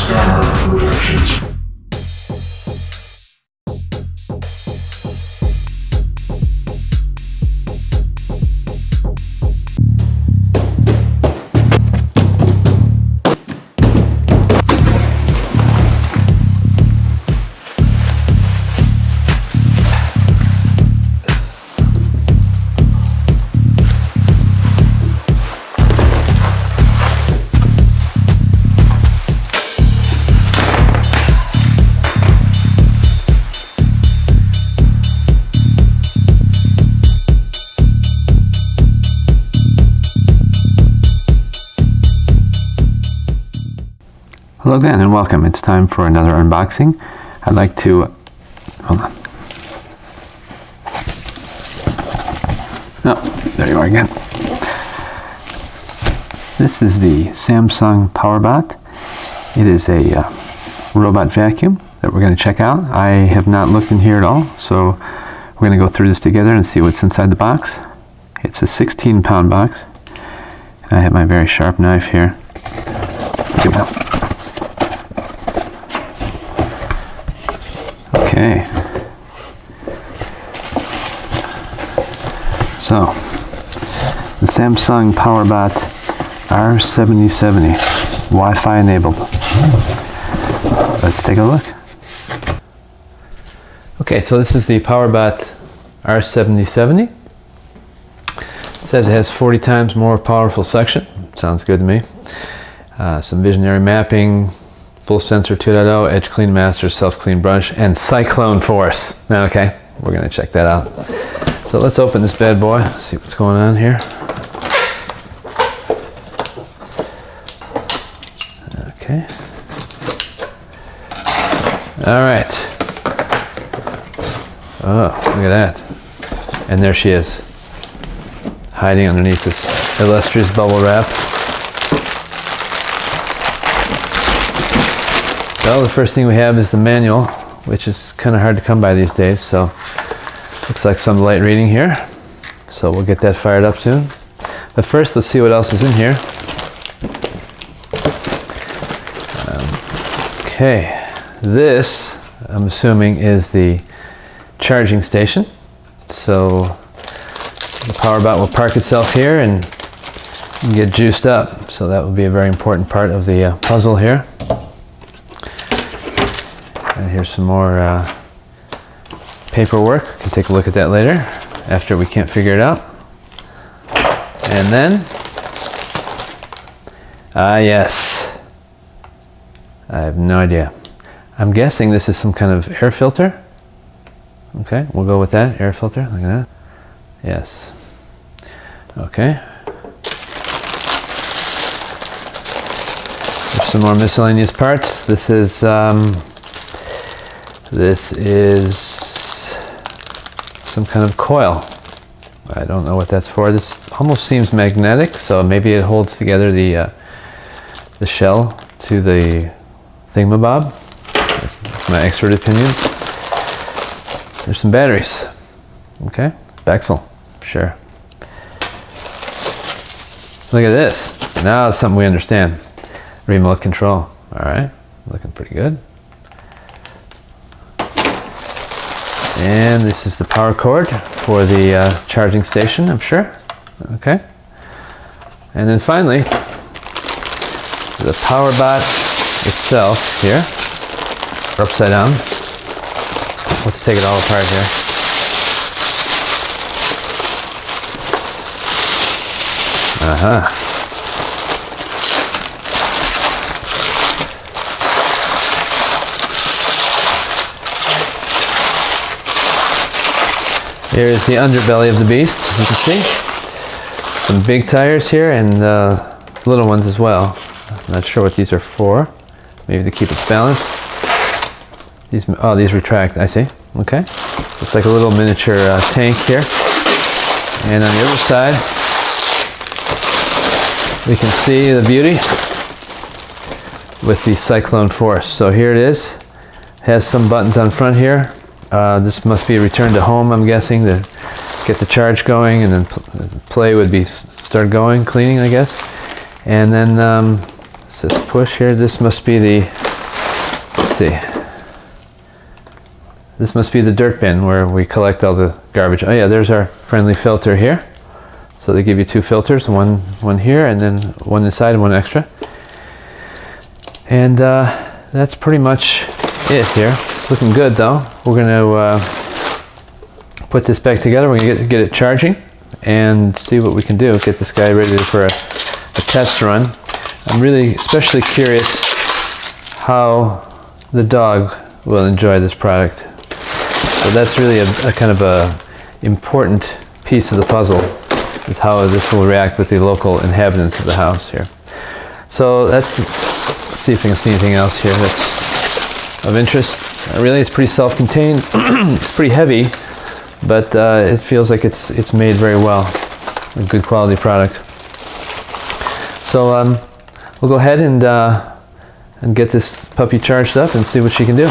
ScarArm Productions. Hello again and welcome. It's time for another unboxing. I'd like to, hold on. Oh, there you are again. This is the Samsung PowerBot. It is a robot vacuum that we're going to check out. I have not looked in here at all, so we're going to go through this together and see what's inside the box. It's a 16-pound box. I have my very sharp knife here. Give it up. Okay, so the Samsung PowerBot R7070, Wi-Fi enabled. Let's take a look. Okay, so this is the PowerBot R7070. It says it has 40 times more powerful suction. Sounds good to me. Some visionary mapping, full sensor 2.0, edge clean master, self clean brush, and cyclone force. Okay, we're going to check that out. So let's open this bad boy, see what's going on here. Okay. All right. Oh, look at that. And there she is, hiding underneath this illustrious bubble wrap. So the first thing we have is the manual, which is kind of hard to come by these days, so looks like some light reading here. So we'll get that fired up soon. But first, let's see what else is in here. Okay, this, I'm assuming, is the charging station. So the PowerBot will park itself here and get juiced up. So that will be a very important part of the puzzle here. And here's some more paperwork. We can take a look at that later after we can't figure it out. And then, yes, I have no idea. I'm guessing this is some kind of air filter. Okay, we'll go with that, air filter, look at that. Yes. Okay. There's some more miscellaneous parts. This is some kind of coil. I don't know what that's for. This almost seems magnetic, so maybe it holds together the shell to the thingamabob. That's my expert opinion. There's some batteries. Okay, Bexel, sure. Look at this. Now it's something we understand. Remote control. All right, looking pretty good. And this is the power cord for the charging station, I'm sure. Okay. And then finally, the PowerBot itself here, upside down. Let's take it all apart here. Uh-huh. Here is the underbelly of the beast, as you can see. Some big tires here and little ones as well. I'm not sure what these are for. Maybe to keep its balance. These retract, I see. Okay. Looks like a little miniature tank here. And on the other side, we can see the beauty with the cyclone force. So here it is. It has some buttons on front here. This must be a return to home, I'm guessing, to get the charge going, and then play would be start going, cleaning, I guess. And then it says push here. This must be the let's see. This must be the dirt bin where we collect all the garbage. Oh yeah, there's our friendly filter here. So they give you 2 filters, one here and then one inside and one extra. And that's pretty much it here. It's looking good though. We're going to put this back together. We're going to get it charging and see what we can do. Get this guy ready for a test run. I'm really especially curious how the dog will enjoy this product. So that's really a kind of a important piece of the puzzle, is how this will react with the local inhabitants of the house here. So let's see if we can see anything else here that's of interest. Really, it's pretty self-contained. It's pretty heavy, but it feels like it's made very well. A good quality product. So we'll go ahead and get this puppy charged up and see what she can do.